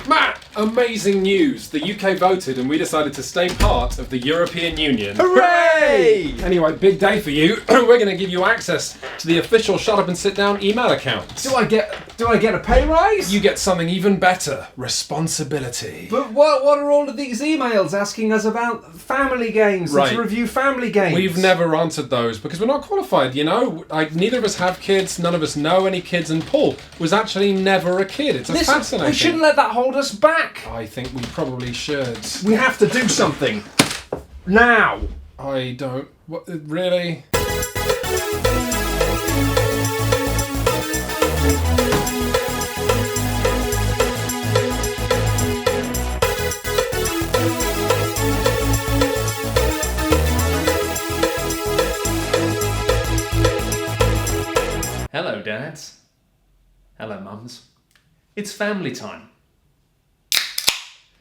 Matt, amazing news. The UK voted and we decided to stay part of the European Union. Hooray! Anyway, big day for you. We're going to give you access to the official Shut Up and Sit Down email account. Do I get a pay rise? You get something even better. Responsibility. But what are all of these emails asking us about family games and to review family games? We've never answered those because we're not qualified, you know? Neither of us have kids, none of us know any kids, and Paul was actually never a kid. It's fascinating. We shouldn't let that hold us back. I think we probably should. We have to do something. Now. I don't... What, really? Hello, dads. Hello, mums. It's family time.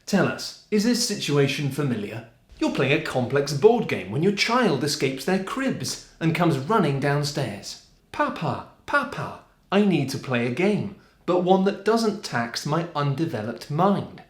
Tell us, is this situation familiar? You're playing a complex board game when your child escapes their cribs and comes running downstairs. Papa, Papa, I need to play a game, but one that doesn't tax my undeveloped mind.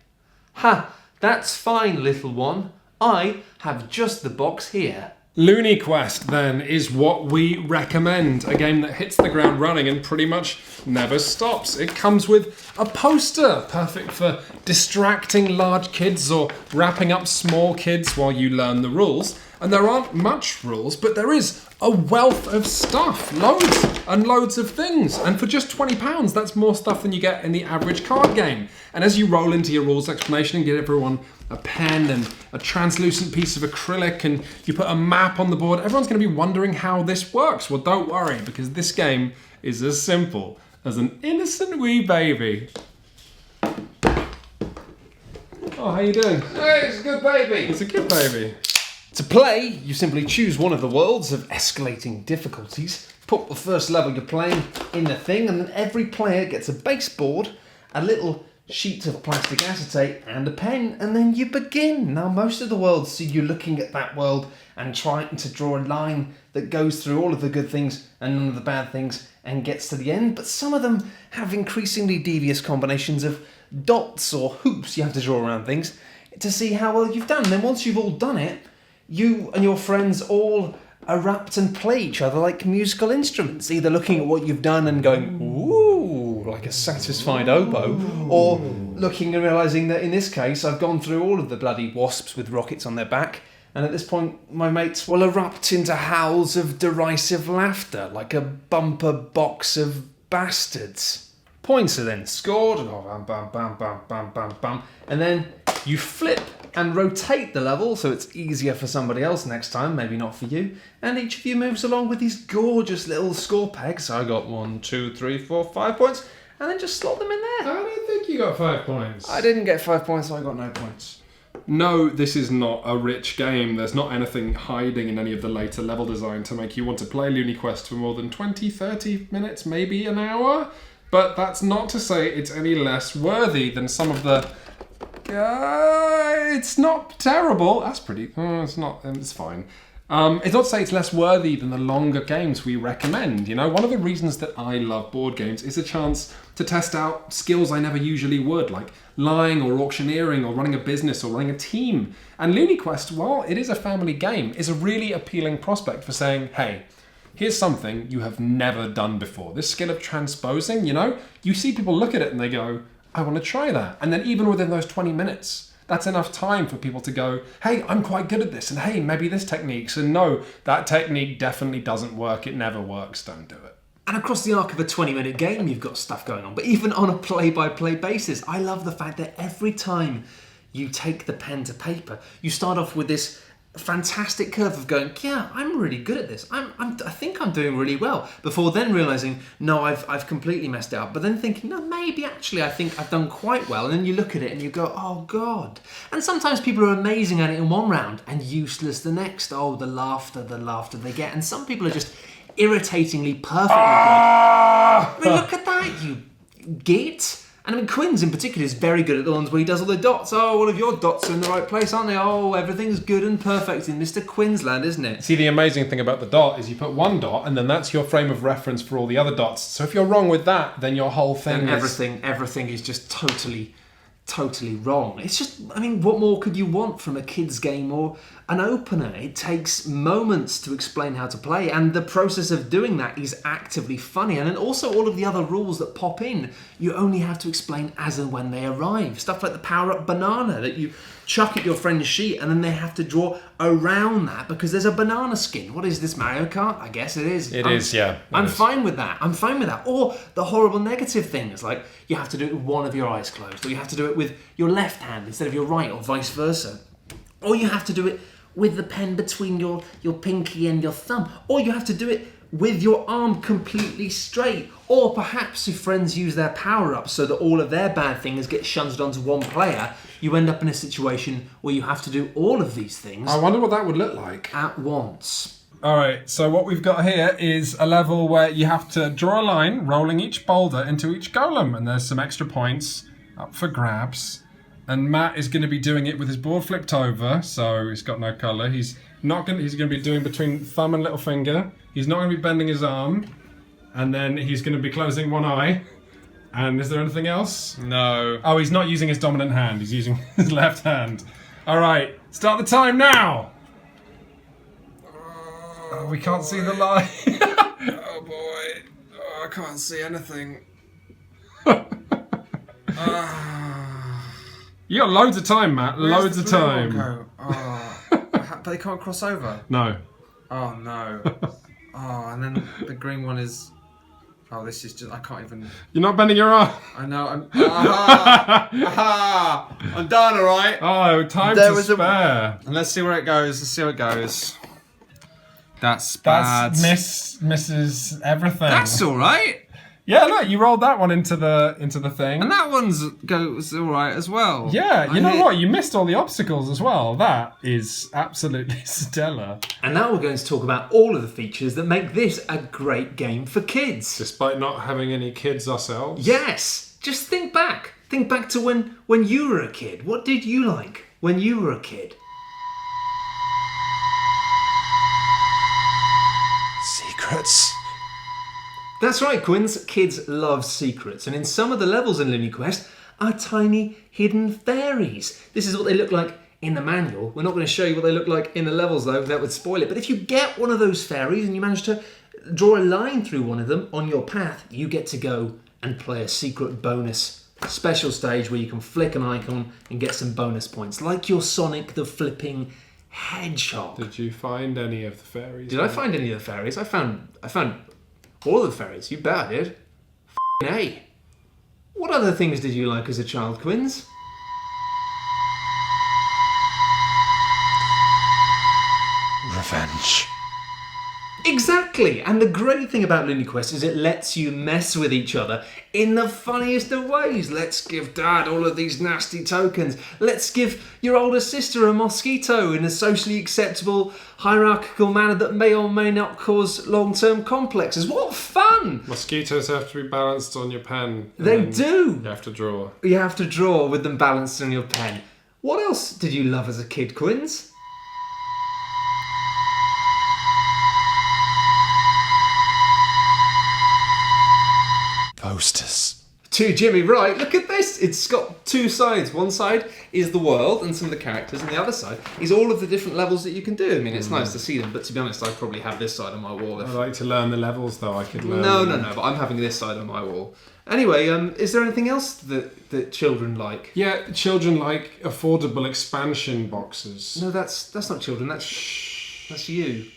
Ha, that's fine, little one. I have just the box here. Loony Quest, then, is what we recommend. A game that hits the ground running and pretty much never stops. It comes with a poster, perfect for distracting large kids or wrapping up small kids while you learn the rules. And there aren't much rules, but there is a wealth of stuff. Loads and loads of things. And for just £20, that's more stuff than you get in the average card game. And as you roll into your rules explanation and get everyone a pen and a translucent piece of acrylic and you put a map on the board, everyone's going to be wondering how this works. Well, don't worry, because this game is as simple as an innocent wee baby. Oh, how you doing? Hey, it's a good baby. It's a good baby. To play, you simply choose one of the worlds of escalating difficulties, put the first level you're playing in the thing, and then every player gets a base board, a little sheet of plastic acetate and a pen, and then you begin. Now, most of the worlds see you looking at that world and trying to draw a line that goes through all of the good things and none of the bad things and gets to the end, but some of them have increasingly devious combinations of dots or hoops you have to draw around things to see how well you've done. And then once you've all done it, you and your friends all erupt and play each other like musical instruments, either looking at what you've done and going, ooh, like a satisfied oboe, or looking and realising that in this case I've gone through all of the bloody wasps with rockets on their back, and at this point my mates will erupt into howls of derisive laughter like a bumper box of bastards. Points are then scored, and bam, bam, bam, bam, bam, bam, bam, and then you flip and rotate the level so it's easier for somebody else next time, maybe not for you. And each of you moves along with these gorgeous little score pegs. I got 1, 2, 3, 4, 5 points, and then just slot them in there. I don't think you got 5 points. I didn't get 5 points, so I got no points. No, this is not a rich game. There's not anything hiding in any of the later level design to make you want to play Loony Quest for more than 20, 30 minutes, maybe an hour. But that's not to say it's any less worthy than some of the... it's not terrible. That's pretty... it's not... It's fine. It's not to say it's less worthy than the longer games we recommend. You know, one of the reasons that I love board games is a chance to test out skills I never usually would, like lying or auctioneering or running a business or running a team. And Loony Quest, while it is a family game, is a really appealing prospect for saying, hey, here's something you have never done before. This skill of transposing, you know, you see people look at it and they go, I want to try that. And then even within those 20 minutes, that's enough time for people to go, hey, I'm quite good at this. And hey, maybe this technique. So no, that technique definitely doesn't work. It never works. Don't do it. And across the arc of a 20-minute game, you've got stuff going on. But even on a play-by-play basis, I love the fact that every time you take the pen to paper, you start off with this fantastic curve of going, yeah, I'm really good at this. I think I'm doing really well. Before then realising, no, I've completely messed it up. But then thinking, no, maybe actually I think I've done quite well. And then you look at it and you go, oh God. And sometimes people are amazing at it in one round and useless the next. Oh, the laughter they get. And some people are just irritatingly perfectly good. I mean, look at that, you git. And I mean, Quinn's in particular is very good at the ones where he does all the dots. Oh, all of your dots are in the right place, aren't they? Oh, everything's good and perfect in Mr. Quinn's land, isn't it? See, the amazing thing about the dot is you put one dot and then that's your frame of reference for all the other dots. So if you're wrong with that, then your whole thing and everything is just totally totally wrong. It's just, I mean, what more could you want from a kid's game or an opener? It takes moments to explain how to play, and the process of doing that is actively funny. And then also all of the other rules that pop in, you only have to explain as and when they arrive. Stuff like the power-up banana that you chuck at your friend's sheet and then they have to draw around that because there's a banana skin. What is this, Mario Kart? I guess it is. It is, yeah. I'm fine with that. I'm fine with that. Or the horrible negative things, like you have to do it with one of your eyes closed, or you have to do it with your left hand instead of your right, or vice versa. Or you have to do it with the pen between your pinky and your thumb. Or you have to do it with your arm completely straight. Or perhaps if friends use their power-ups so that all of their bad things get shunted onto one player, you end up in a situation where you have to do all of these things. I wonder what that would look like. At once. Alright, so what we've got here is a level where you have to draw a line, rolling each boulder into each golem, and there's some extra points up for grabs. And Matt is going to be doing it with his board flipped over, so he's got no colour. He's going to be doing between thumb and little finger. He's not going to be bending his arm. And then he's going to be closing one eye. And is there anything else? No. Oh, he's not using his dominant hand. He's using his left hand. All right, start the time now. Oh, we can't see the line. Oh boy. Oh, I can't see anything. You got loads of time, Matt. Loads of time. Oh. But they can't cross over. No. Oh no. Oh, and then the green one is... Oh, this is just... I can't even... You're not bending your arm. I know. I'm done, all right? Oh, time There to was a- spare. And let's see where it goes. Let's see how it goes. That's bad. That's misses everything. That's all right. Yeah, look, you rolled that one into the thing. And that one's goes all right as well. Yeah, you know what? You missed all the obstacles as well. That is absolutely stellar. And now we're going to talk about all of the features that make this a great game for kids. Despite not having any kids ourselves. Yes, just think back. Think back to when you were a kid. What did you like when you were a kid? Secrets. That's right, Quins. Kids love secrets, and in some of the levels in Loony Quest are tiny hidden fairies. This is what they look like in the manual. We're not going to show you what they look like in the levels, though. That would spoil it. But if you get one of those fairies and you manage to draw a line through one of them on your path, you get to go and play a secret bonus special stage where you can flick an icon and get some bonus points, like your Sonic the Flipping Hedgehog. Did you find any of the fairies? Did I find any of the fairies? I found all of the fairies. You bet I did. F***ing A. What other things did you like as a child, Quins? Revenge. Exactly! And the great thing about Loony Quest is it lets you mess with each other in the funniest of ways. Let's give Dad all of these nasty tokens. Let's give your older sister a mosquito in a socially acceptable, hierarchical manner that may or may not cause long-term complexes. What fun! Mosquitoes have to be balanced on your pen. They do! You have to draw. You have to draw with them balanced on your pen. What else did you love as a kid, Quins? Posters. To Jimmy, right, look at this. It's got two sides. One side is the world and some of the characters, and the other side is all of the different levels that you can do. I mean, it's nice to see them, but to be honest, I'd probably have this side on my wall. I'd like to learn the levels, though. I could learn. No, but I'm having this side on my wall. Anyway, is there anything else that children like? Yeah, children like affordable expansion boxes. No, that's not children. That's you.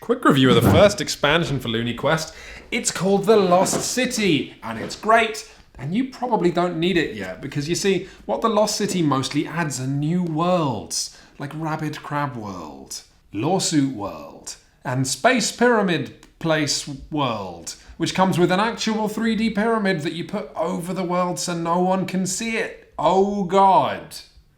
Quick review of the first expansion for Loony Quest. It's called The Lost City, and it's great. And you probably don't need it yet, because you see, what The Lost City mostly adds are new worlds, like Rabid Crab World, Lawsuit World, and Space Pyramid Place World, which comes with an actual 3D pyramid that you put over the world so no one can see it. Oh God.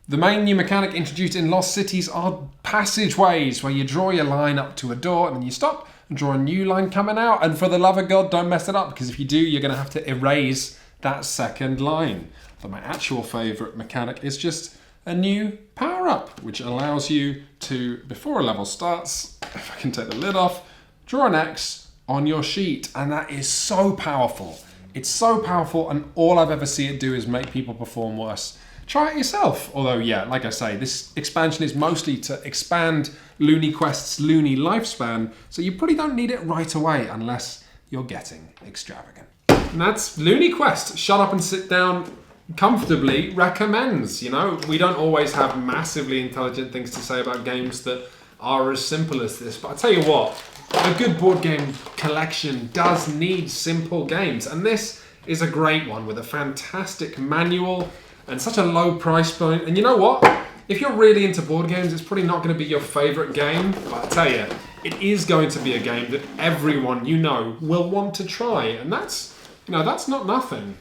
The main new mechanic introduced in Lost Cities are passageways, where you draw your line up to a door and then you stop and draw a new line coming out. And for the love of God, don't mess it up, because if you do, you're going to have to erase that second line. But my actual favourite mechanic is just a new power-up, which allows you to, before a level starts, if I can take the lid off, draw an X on your sheet, and that is so powerful. It's so powerful, and all I've ever seen it do is make people perform worse. Try it yourself. Although, yeah, like I say, this expansion is mostly to expand Loony Quest's Loony lifespan, so you probably don't need it right away unless you're getting extravagant. And that's Loony Quest. Shut up and sit down comfortably recommends. You know, we don't always have massively intelligent things to say about games that are as simple as this, but I tell you what, a good board game collection does need simple games, and this is a great one with a fantastic manual and such a low price point. And you know what? If you're really into board games, it's probably not going to be your favourite game, but I tell you, it is going to be a game that everyone you know will want to try, and that's, you know, that's not nothing.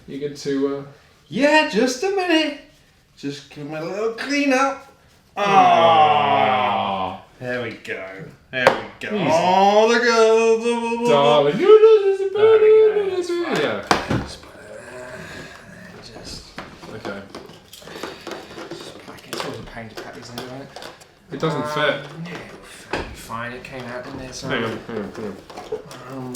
You get to... Yeah, just a minute. Just give me a little clean up. Oh, there we go. There we go. Easy. Oh, look at the Darling. Yeah. Okay. It's always a pain to pack these anyway. It doesn't fit. Yeah, fine. It came out, didn't it? So, Hang on.